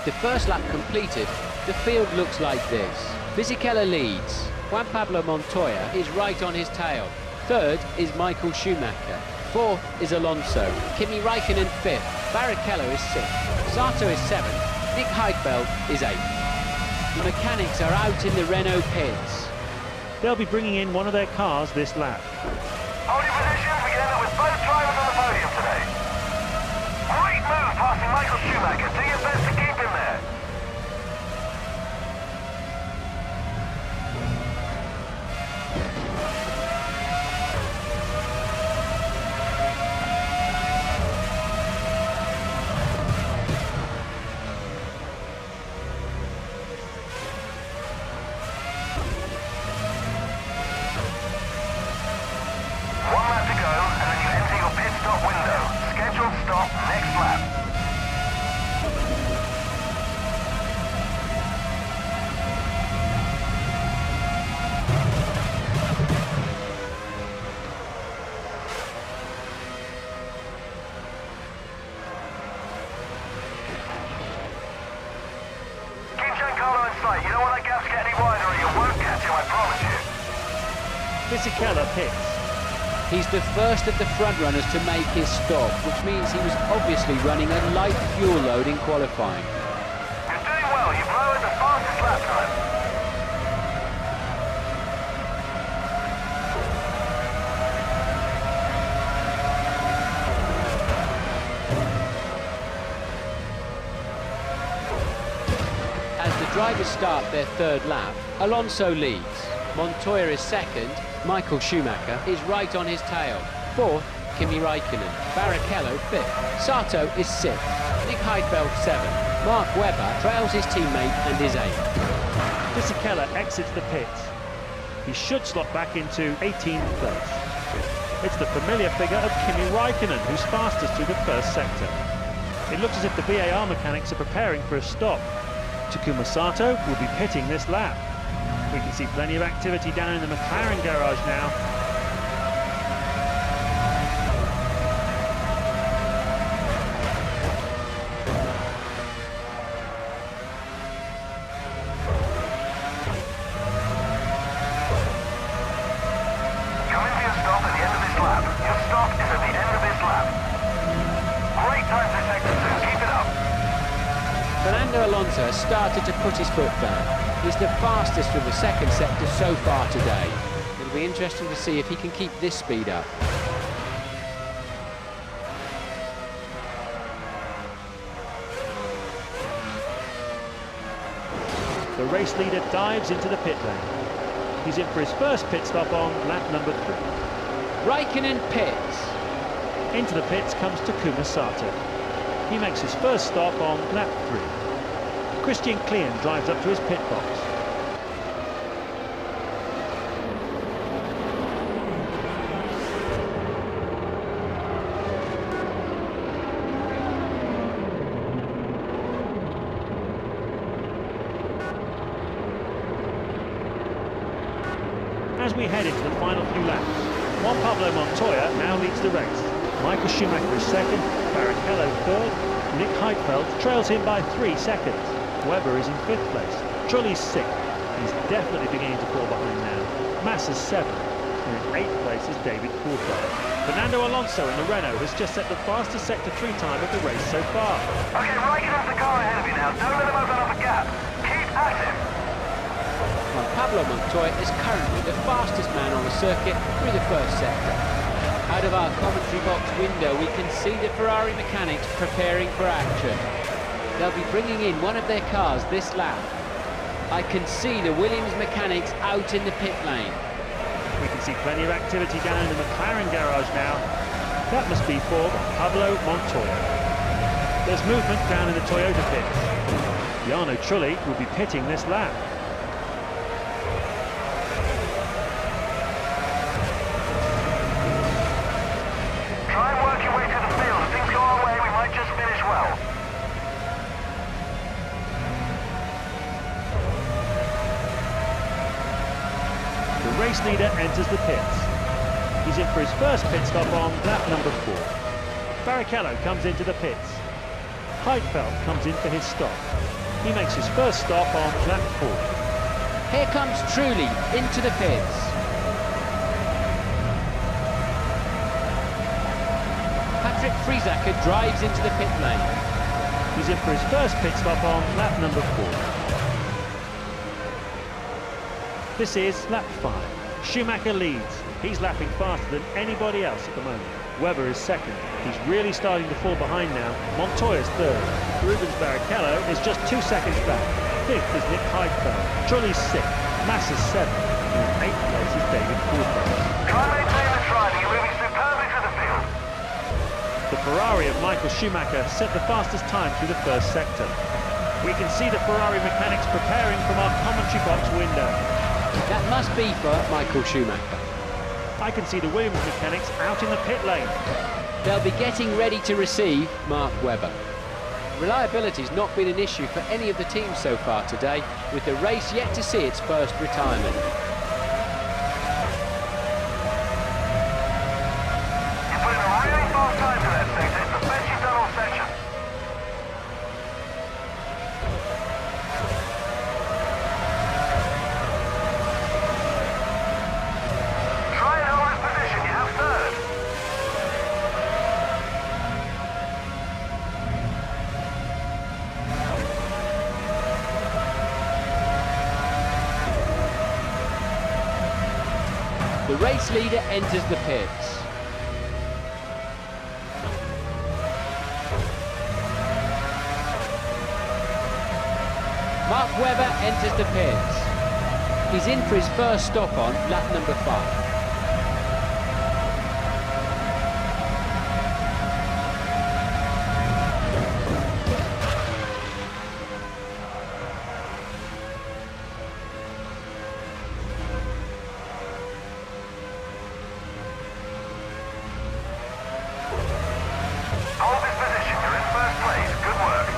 With the first lap completed, the field looks like this. Fisichella leads. Juan Pablo Montoya is right on his tail. Third is Michael Schumacher. Fourth is Alonso. Kimi Räikkönen fifth. Barrichello is sixth. Sato is seventh. Nick Heidfeld is eighth. The mechanics are out in the Renault pits. They'll be bringing in one of their cars this lap. Holding positions, we can end up with both drivers on the podium today. Great move passing Michael Schumacher. Do your best to keep him there. You don't want that gap to get any wider or you won't catch him, I promise you. Fisichella pits. He's the first of the front runners to make his stop, which means he was obviously running a light fuel load in qualifying. You're doing well, you've lowered the fastest lap time. Drivers start their third lap. Alonso leads. Montoya is second. Michael Schumacher is right on his tail. Fourth, Kimi Räikkönen. Barrichello fifth. Sato is sixth. Nick Heidfeld seventh. Mark Webber trails his teammate and is eighth. Fisichella exits the pits. He should slot back into 18th place. It's the familiar figure of Kimi Räikkönen who's fastest through the first sector. It looks as if the VAR mechanics are preparing for a stop. Takuma Sato will be pitting this lap. We can see plenty of activity down in the McLaren garage now. Coming for your stop at the end of this lap. Your stop is at the end of this lap. Great time for sector 2, keep it up. Fernando Alonso has started to put his foot down. He's the fastest through the second sector so far today. It'll be interesting to see if he can keep this speed up. The race leader dives into the pit lane. He's in for his first pit stop on lap number 3. Räikkönen pits. Into the pits comes Takuma Sato. He makes his first stop on lap 3. Christian Klien drives up to his pit box. As we head into the final few laps, Juan Pablo Montoya now leads the race. Michael Schumacher is second, Barrichello third, Nick Heidfeld trails him by 3 seconds. Webber is in 5th place, Trulli's 6th. He's definitely beginning to fall behind now. Massa's 7th, and in 8th place is David Coulthard. Fernando Alonso in the Renault has just set the fastest sector 3 time of the race so far. Okay, Räikkönen's the car ahead of you now. Don't let him open up a gap. Keep at him. Juan Pablo Montoya is currently the fastest man on the circuit through the first sector. Out of our commentary box window, we can see the Ferrari mechanics preparing for action. They'll be bringing in one of their cars this lap. I can see the Williams mechanics out in the pit lane. We can see plenty of activity down in the McLaren garage now. That must be for Pablo Montoya. There's movement down in the Toyota pits. Jarno Trulli will be pitting this lap. Try and work your way through the field. If things go our way, we might just finish well. The race leader enters the pits. He's in for his first pit stop on lap number 4. Barrichello comes into the pits. Heidfeld comes in for his stop. He makes his first stop on lap 4. Here comes Trulli into the pits. Patrick Friesacker drives into the pit lane. He's in for his first pit stop on lap number 4. This is lap 5. Schumacher leads. He's lapping faster than anybody else at the moment. Webber is second. He's really starting to fall behind now. Montoya's third. Rubens Barrichello is just 2 seconds back. Fifth is Nick Heidfeld. Trulli's sixth. Massa's seventh. And in eighth place is David Coulthard. Try and maintain the driving. You're moving superbly through the field. The Ferrari of Michael Schumacher set the fastest time through the first sector. We can see the Ferrari mechanics preparing from our commentary box window. That must be for Michael Schumacher. I can see the Williams mechanics out in the pit lane. They'll be getting ready to receive Mark Webber. Reliability's not been an issue for any of the teams so far today, with the race yet to see its first retirement. You put in a really fast time to that sector. It's the best you've done all section. Try and hold this position. You have third. The race leader enters the pits. Mark Webber enters the pits. He's in for his first stop on lap number 5. Hold this position. You're in first place. Good work.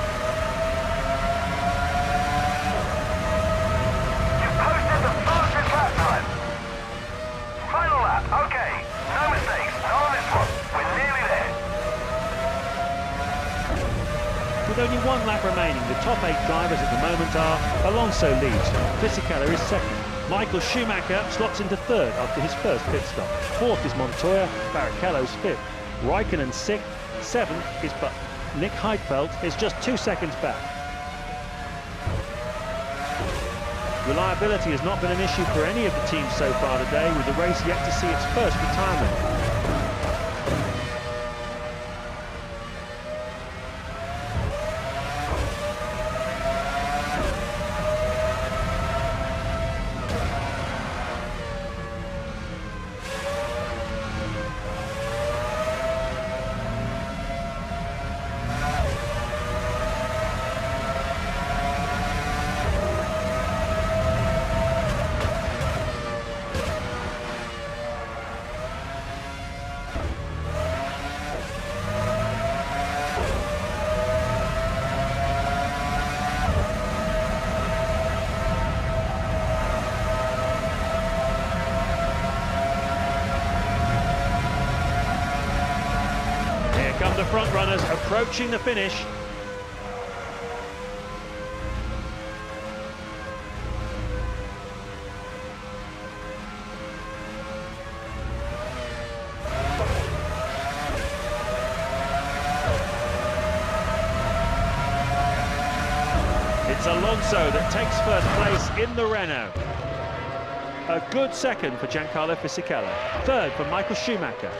You've posted the fastest lap time. Final lap. Okay. No mistakes. Not on this one. We're nearly there. With only 1 lap remaining, the top 8 drivers at the moment are Alonso leads, Fisichella is second, Michael Schumacher slots into third after his first pit stop. Fourth is Montoya, Barrichello's fifth, Raikkonen sixth, seventh is Nick Heidfeld is just 2 seconds back. Reliability has not been an issue for any of the teams so far today, with the race yet to see its first retirement. Come the front runners approaching the finish. It's Alonso that takes first place in the Renault. A good second for Giancarlo Fisichella. Third for Michael Schumacher.